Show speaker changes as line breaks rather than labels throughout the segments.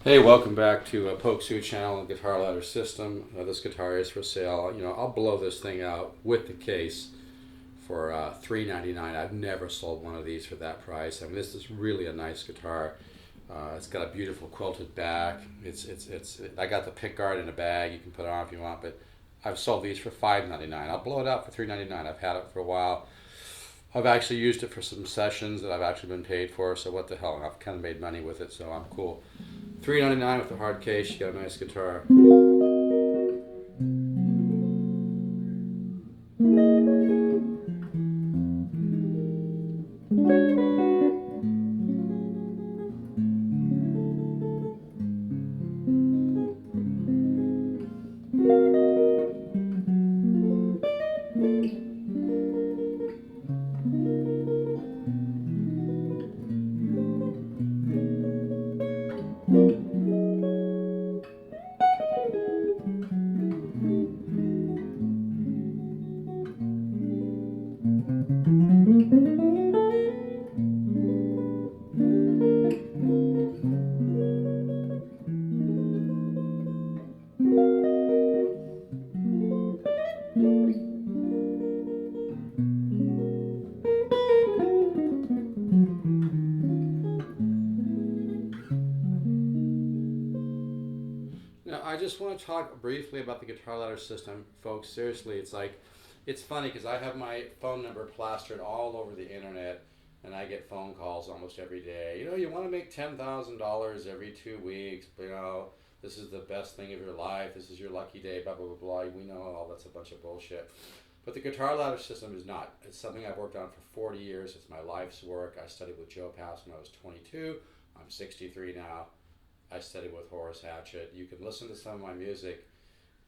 Hey, welcome back to Poke Suit Channel and Guitar Ladder System. This guitar is for sale. I'll blow this thing out with the case for $3.99. I've never sold one of these for that price. I mean, this is really a nice guitar. It's got a beautiful quilted back. I got the pick guard in a bag. You can put it on if you want, but I've sold these for $5.99. I'll blow it out for $3.99. I've had it for a while. I've actually used it for some sessions that I've actually been paid for. So what the hell? I've kind of made money with it, so I'm cool. $3.99 with the hard case. You got a nice guitar. Now, I just want to talk briefly about the guitar ladder system, folks. Seriously, it's funny because I have my phone number plastered all over the internet, and I get phone calls almost every day. You want to make $10,000 every 2 weeks. This is the best thing of your life. This is your lucky day. Blah blah blah blah. We know all that's a bunch of bullshit. But the guitar ladder system is not. It's something I've worked on for 40 years. It's my life's work. I studied with Joe Pass when I was 22. I'm 63 now. I studied with Horace Hatchett. You can listen to some of my music.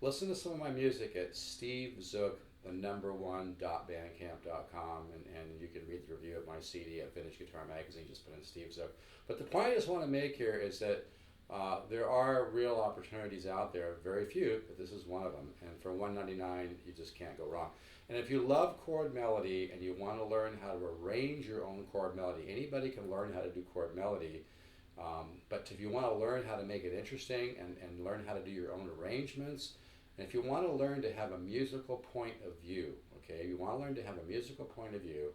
Listen to some of my music at Steve Zook, the number one.bandcamp.com, and you can read the review of my CD at Vintage Guitar Magazine. Just put in Steve Zook. But the point I just want to make here is that there are real opportunities out there, very few, but this is one of them. And for $1.99, you just can't go wrong. And if you love chord melody and you want to learn how to arrange your own chord melody, anybody can learn how to do chord melody. But if you want to learn how to make it interesting and learn how to do your own arrangements, and if you want to learn to have a musical point of view, okay, you want to learn to have a musical point of view.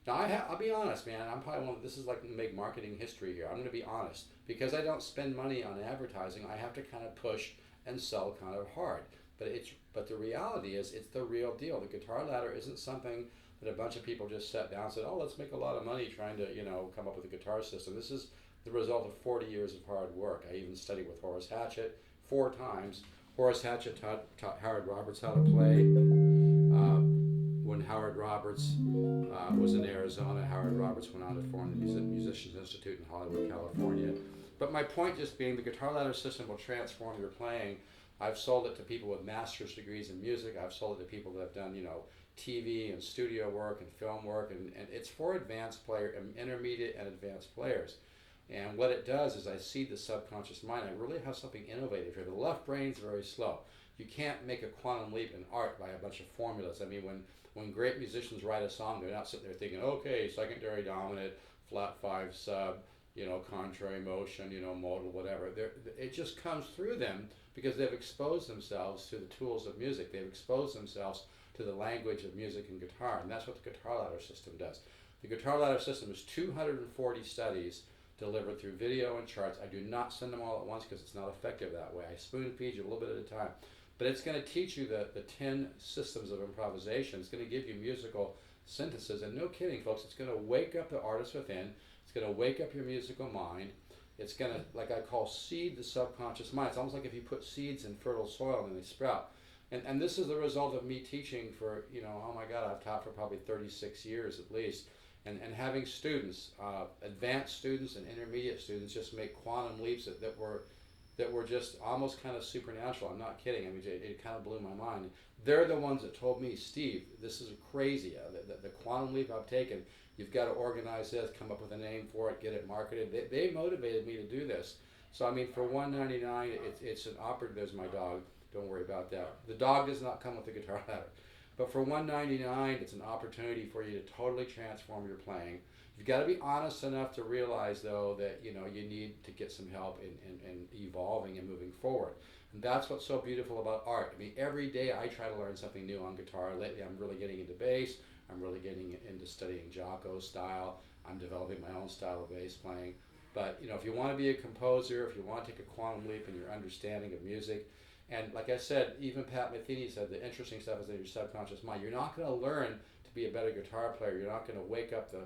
Now, I'll be honest, man. I'm probably this is like make marketing history here. I'm going to be honest. Because I don't spend money on advertising, I have to kind of push and sell kind of hard. But the reality is, it's the real deal. The guitar ladder isn't something that a bunch of people just sat down and said, "Oh, let's make a lot of money trying to come up with a guitar system." This is the result of 40 years of hard work. I even studied with Horace Hatchett 4 times. Horace Hatchett taught Howard Roberts how to play. When Howard Roberts was in Arizona, Howard Roberts went on to form the Musicians Institute in Hollywood, California. But my point just being the guitar ladder system will transform your playing. I've sold it to people with master's degrees in music. I've sold it to people that have done, TV and studio work and film work. And it's for advanced player, intermediate and advanced players. And what it does is I see the subconscious mind. I really have something innovative here. The left brain's very slow. You can't make a quantum leap in art by a bunch of formulas. I mean, when great musicians write a song, they're not sitting there thinking, okay, secondary dominant, flat five sub, contrary motion, modal, whatever. It just comes through them because they've exposed themselves to the tools of music. They've exposed themselves to the language of music and guitar, and that's what the guitar ladder system does. The guitar ladder system is 240 studies delivered through video and charts. I do not send them all at once because it's not effective that way. I spoon feed you a little bit at a time. But it's going to teach you the 10 systems of improvisation. It's going to give you musical synthesis. And no kidding, folks, it's going to wake up the artist within. It's going to wake up your musical mind. It's going to, like I call, seed the subconscious mind. It's almost like if you put seeds in fertile soil and they sprout. And this is the result of me teaching for, oh my God, I've taught for probably 36 years at least. And having students, advanced students and intermediate students, just make quantum leaps that were just almost kind of supernatural. I'm not kidding. I mean, it kind of blew my mind. They're the ones that told me, Steve, this is crazy. The quantum leap I've taken, you've got to organize this, come up with a name for it, get it marketed. They motivated me to do this. So, I mean, for $1.99, it's an opportunity. There's my dog. Don't worry about that. The dog does not come with the guitar ladder. But for $1.99, it's an opportunity for you to totally transform your playing. You've got to be honest enough to realize, though, that you need to get some help in evolving and moving forward. And that's what's so beautiful about art. I mean, every day I try to learn something new on guitar. Lately, I'm really getting into bass. I'm really getting into studying Jaco's style. I'm developing my own style of bass playing. But if you want to be a composer, if you want to take a quantum leap in your understanding of music, and like I said, even Pat Metheny said the interesting stuff is in your subconscious mind. You're not going to learn to be a better guitar player. You're not going to wake up the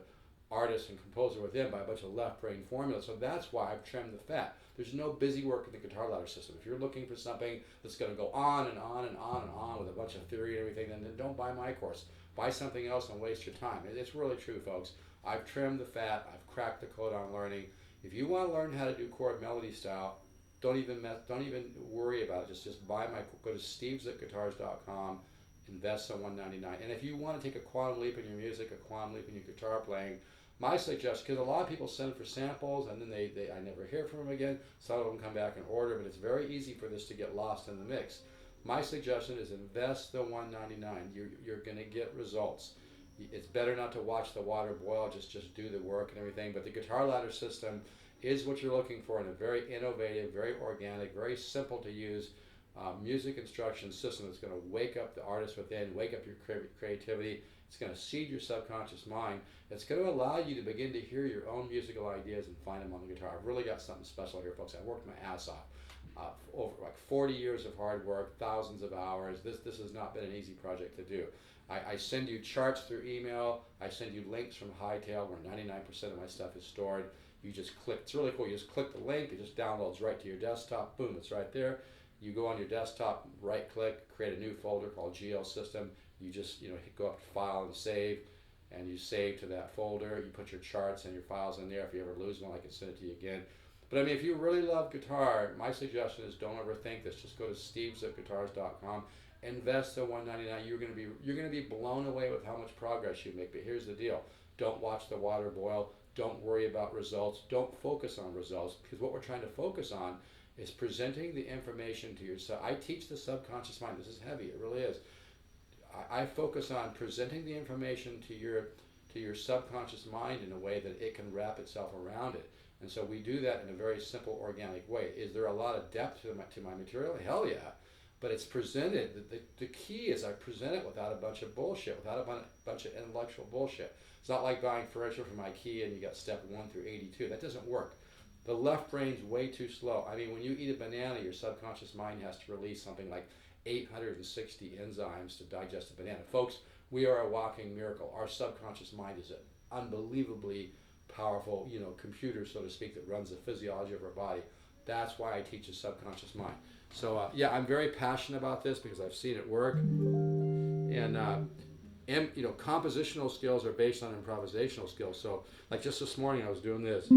artist and composer within by a bunch of left brain formulas. So that's why I've trimmed the fat. There's no busy work in the guitar ladder system. If you're looking for something that's going to go on and on and on and on with a bunch of theory and everything, then don't buy my course. Buy something else and waste your time. It's really true, folks. I've trimmed the fat. I've cracked the code on learning. If you want to learn how to do chord melody style, don't even worry about it. Just buy go to stevesguitars.com, invest some $199. And if you want to take a quantum leap in your music, a quantum leap in your guitar playing, my suggestion, because a lot of people send for samples and then I never hear from them again. Some of them come back and order, but it's very easy for this to get lost in the mix. My suggestion is invest the $199. You're going to get results. It's better not to watch the water boil, just do the work and everything. But the guitar ladder system is what you're looking for in a very innovative, very organic, very simple to use music instruction system that's going to wake up the artist within, wake up your creativity. It's going to seed your subconscious mind. It's going to allow you to begin to hear your own musical ideas and find them on the guitar. I've really got something special here, folks. I worked my ass off. Over like 40 years of hard work, thousands of hours. This has not been an easy project to do. I send you charts through email. I send you links from Hightail where 99% of my stuff is stored. You just click. It's really cool. You just click the link. It just downloads right to your desktop. Boom, it's right there. You go on your desktop, right click, create a new folder called GL System. You just go up to File and Save, and you save to that folder. You put your charts and your files in there. If you ever lose one, I can send it to you again. But I mean, if you really love guitar, my suggestion is don't overthink this. Just go to stevesguitars.com, invest the $199. You're gonna be blown away with how much progress you make. But here's the deal: don't watch the water boil. Don't worry about results. Don't focus on results, because what we're trying to focus on is presenting the information to yourself. I teach the subconscious mind. This is heavy. It really is. I focus on presenting the information to your subconscious mind in a way that it can wrap itself around it. And so we do that in a very simple, organic way. Is there a lot of depth to my material? Hell yeah. But it's presented. The key is I present it without a bunch of bullshit, without a bunch of intellectual bullshit. It's not like buying furniture from IKEA and you got step 1 through 82. That doesn't work. The left brain's way too slow. I mean, when you eat a banana, your subconscious mind has to release something like 860 enzymes to digest a banana. Folks, we are a walking miracle. Our subconscious mind is an unbelievably powerful, computer, so to speak, that runs the physiology of our body. That's why I teach the subconscious mind. So I'm very passionate about this because I've seen it work. And compositional skills are based on improvisational skills. So like just this morning I was doing this.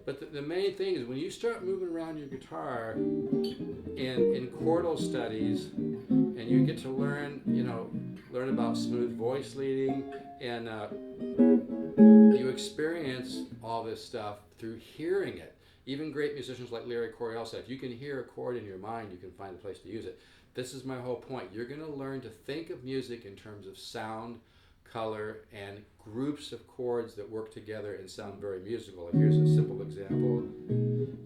But the main thing is when you start moving around your guitar in chordal studies, and you get to learn about smooth voice leading, and you experience all this stuff through hearing it. Even great musicians like Larry Coryell said, if you can hear a chord in your mind, you can find a place to use it. This is my whole point. You're going to learn to think of music in terms of sound, color, and groups of chords that work together and sound very musical. And here's a simple example.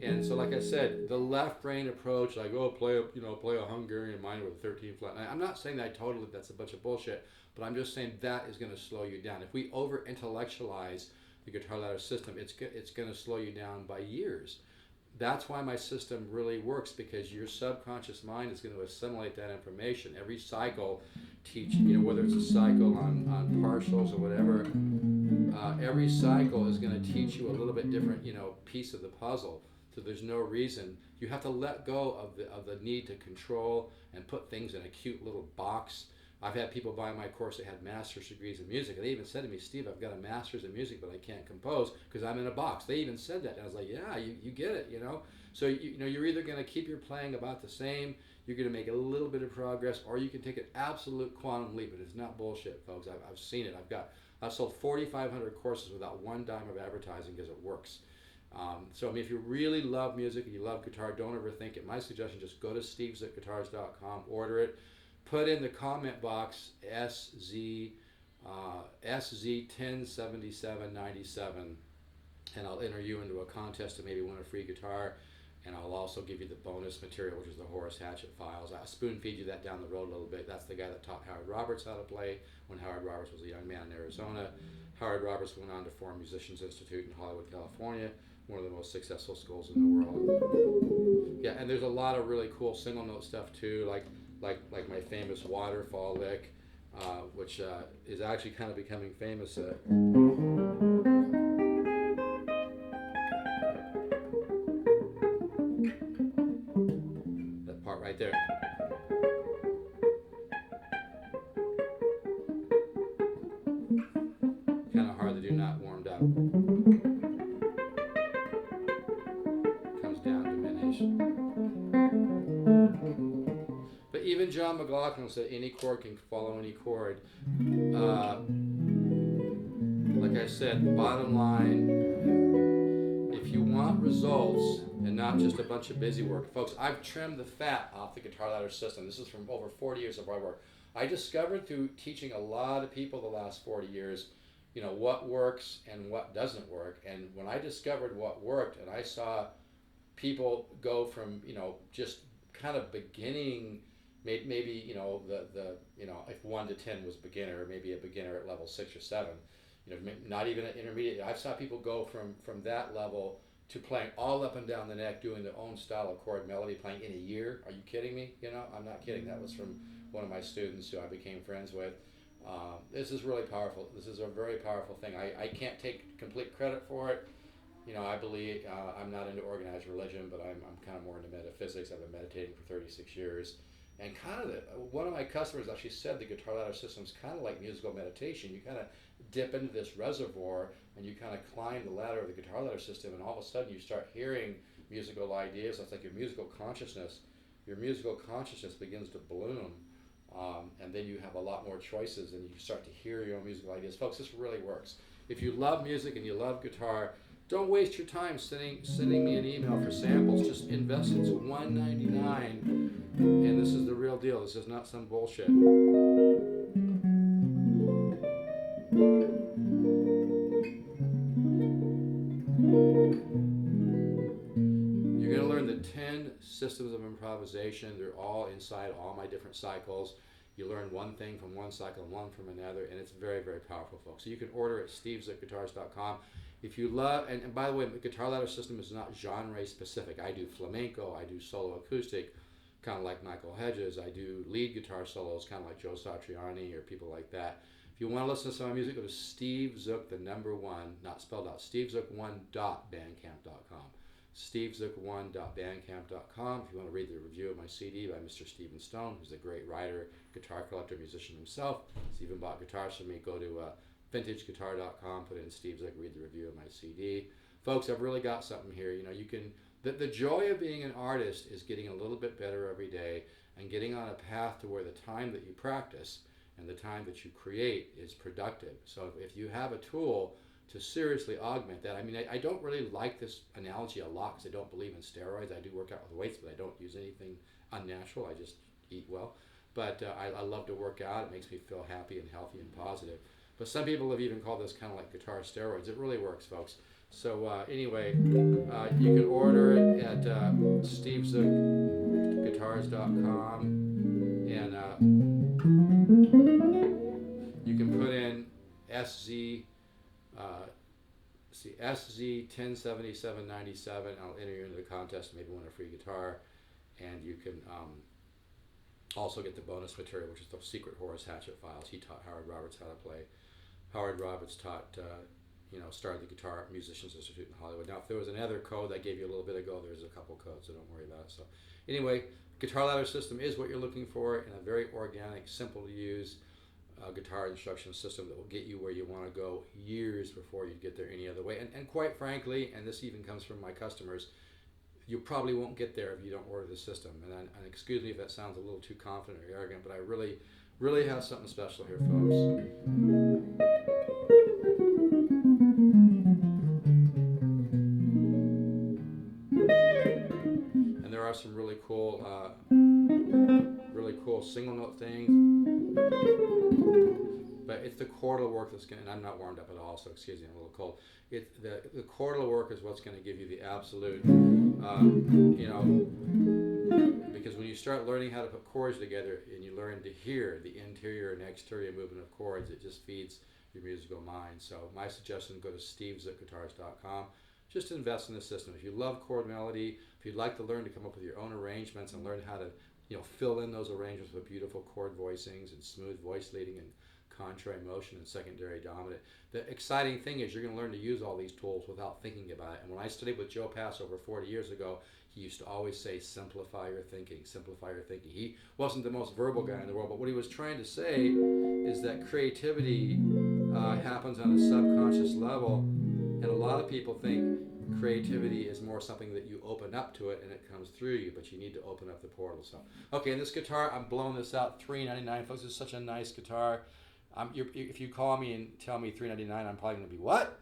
And so, like I said, the left brain approach, like play a Hungarian minor with a 13 flat. I'm not saying that that's a bunch of bullshit, but I'm just saying that is going to slow you down. If we over intellectualize the guitar ladder system, it's going to slow you down by years. That's why my system really works, because your subconscious mind is going to assimilate that information. Every cycle whether it's a cycle on partials or whatever, every cycle is going to teach you a little bit different, piece of the puzzle. So there's no reason. You have to let go of the need to control and put things in a cute little box. I've had people buy my course that had master's degrees in music, and they even said to me, Steve, I've got a master's in music, but I can't compose because I'm in a box. They even said that, and I was like, yeah, you get it, you know. So you know, you're either going to keep your playing about the same, you're going to make a little bit of progress, or you can take an absolute quantum leap. But it's not bullshit, folks. I've seen it. I've sold 4,500 courses without one dime of advertising because it works. So I mean, if you really love music and you love guitar, don't overthink it. My suggestion: just go to stevezookguitars.com, order it, put in the comment box SZ107797, and I'll enter you into a contest to maybe win a free guitar. And I'll also give you the bonus material, which is the Horace Hatchett files. I'll spoon feed you that down the road a little bit. That's the guy that taught Howard Roberts how to play when Howard Roberts was a young man in Arizona. Howard Roberts went on to form Musicians Institute in Hollywood, California, one of the most successful schools in the world. Yeah, and there's a lot of really cool single note stuff too, like my famous Waterfall lick, which is actually kind of becoming famous. That part right there. Kind of hard to do, not warmed up. Comes down diminished. But even John McLaughlin said any chord can follow any chord. Like I said, bottom line, if you want results and not just a bunch of busy work, folks, I've trimmed the fat off the Guitar Ladder system. This is from over 40 years of hard work. I discovered through teaching a lot of people the last 40 years, you know, what works and what doesn't work. And when I discovered what worked, and I saw people go from, you know, just kind of beginning, maybe you know, the you know, if 1 to 10 was beginner, maybe a beginner at level 6 or 7, you know, not even an intermediate. I've saw people go from that level to playing all up and down the neck, doing their own style of chord melody, playing in a year. Are you kidding me? You know, I'm not kidding. That was from one of my students who I became friends with. This is really powerful. This is a very powerful thing. I can't take complete credit for it. You know, I believe, I'm not into organized religion, but I'm kind of more into metaphysics. I've been meditating for 36 years. And kind of one of my customers actually said the Guitar Ladder system is kind of like musical meditation. You kind of dip into this reservoir and you kind of climb the ladder of the Guitar Ladder system, and all of a sudden you start hearing musical ideas. It's like your musical consciousness begins to bloom. And then you have a lot more choices and you start to hear your own musical ideas. Folks, this really works. If you love music and you love guitar, don't waste your time sending me an email for samples. Just invest. It's $1.99, and this is the real deal. This is not some bullshit. You're going to learn the 10 systems of improvisation. They're all inside all my different cycles. You learn one thing from one cycle and one from another, and it's very, very powerful, folks. So you can order at stevezookguitars.com. If you love, and by the way, the Guitar Ladder system is not genre specific. I do flamenco, I do solo acoustic, kind of like Michael Hedges. I do lead guitar solos, kind of like Joe Satriani or people like that. If you want to listen to some of my music, go to Steve Zook, the number 1, not spelled out, stevezook1.bandcamp.com. stevezook1.bandcamp.com. If you want to read the review of my CD by Mr. Stephen Stone, who's a great writer, guitar collector, musician himself. He's even bought guitars from me. Go to vintageguitar.com, put in Steve Zook, read the review of my CD. Folks, I've really got something here. You know, you can, the joy of being an artist is getting a little bit better every day and getting on a path to where the time that you practice and the time that you create is productive. So if you have a tool to seriously augment that, I mean, I don't really like this analogy a lot because I don't believe in steroids. I do work out with weights, but I don't use anything unnatural. I just eat well. But I love to work out. It makes me feel happy and healthy and positive. But some people have even called this kind of like guitar steroids. It really works, folks. So anyway, you can order it at stevezookguitars.com, and you can put in SZ107797. I'll enter you into the contest, maybe win a free guitar, and you can also get the bonus material, which is the secret Horace Hatchett files. He taught Howard Roberts how to play. Howard Roberts taught started the Guitar Musicians Institute in Hollywood. Now, if there was another code I gave you a little bit ago, there's a couple codes, so don't worry about it. So anyway, Guitar Ladder System is what you're looking for in a very organic, simple to use guitar instruction system that will get you where you want to go years before you get there any other way. And quite frankly, and this even comes from my customers, you probably won't get there if you don't order the system. And excuse me if that sounds a little too confident or arrogant, but I really have something special here, folks. And there are some really cool single note things. But it's the chordal work that's going to, and I'm not warmed up at all, so excuse me, I'm a little cold. The chordal work is what's going to give you the absolute, because when you start learning how to put chords together and you learn to hear the interior and exterior movement of chords, it just feeds your musical mind. So my suggestion, go to stevezookguitars.com. Just invest in the system. If you love chord melody, if you'd like to learn to come up with your own arrangements and learn how to fill in those arrangements with beautiful chord voicings and smooth voice leading and contrary motion and secondary dominant. The exciting thing is you're going to learn to use all these tools without thinking about it. And when I studied with Joe Pass over 40 years ago, he used to always say, simplify your thinking, simplify your thinking. He wasn't the most verbal guy in the world, but what he was trying to say is that creativity happens on a subconscious level, and a lot of people think creativity is more something that you open up to it and it comes through you, but you need to open up the portal. So, okay, and this guitar, I'm blowing this out, $399, folks. It's such a nice guitar. If you call me and tell me $399, I'm probably going to be, what?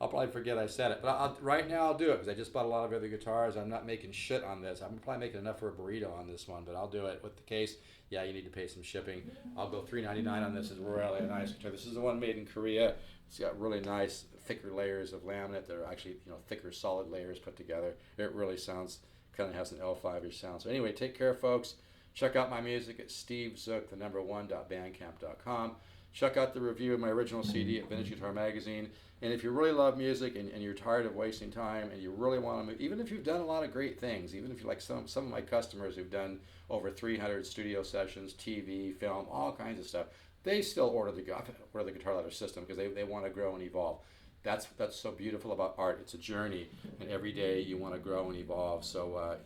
I'll probably forget I said it. But right now I'll do it because I just bought a lot of other guitars. I'm not making shit on this. I'm probably making enough for a burrito on this one, but I'll do it with the case. Yeah, you need to pay some shipping. I'll go $399 on this. It's really a nice guitar. This is the one made in Korea. It's got really nice, thicker layers of laminate. They're actually, thicker, solid layers put together. It really sounds, kind of has an L5-ish sound. So anyway, take care, folks. Check out my music at stevezook1.bandcamp.com. Check out the review of my original CD at Vintage Guitar Magazine. And if you really love music and you're tired of wasting time and you really want to move, even if you've done a lot of great things, even if you like some of my customers who've done over 300 studio sessions, TV, film, all kinds of stuff, they still order the Guitar Ladder System because they want to grow and evolve. That's so beautiful about art. It's a journey, and every day you want to grow and evolve. So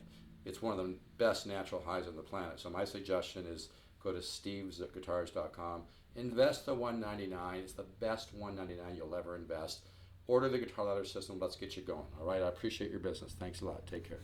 it's one of the best natural highs on the planet. So my suggestion is go to stevezookguitars.com. Invest the $199. It's the best $199 you'll ever invest. Order the Guitar Ladder System. Let's get you going. All right. I appreciate your business. Thanks a lot. Take care.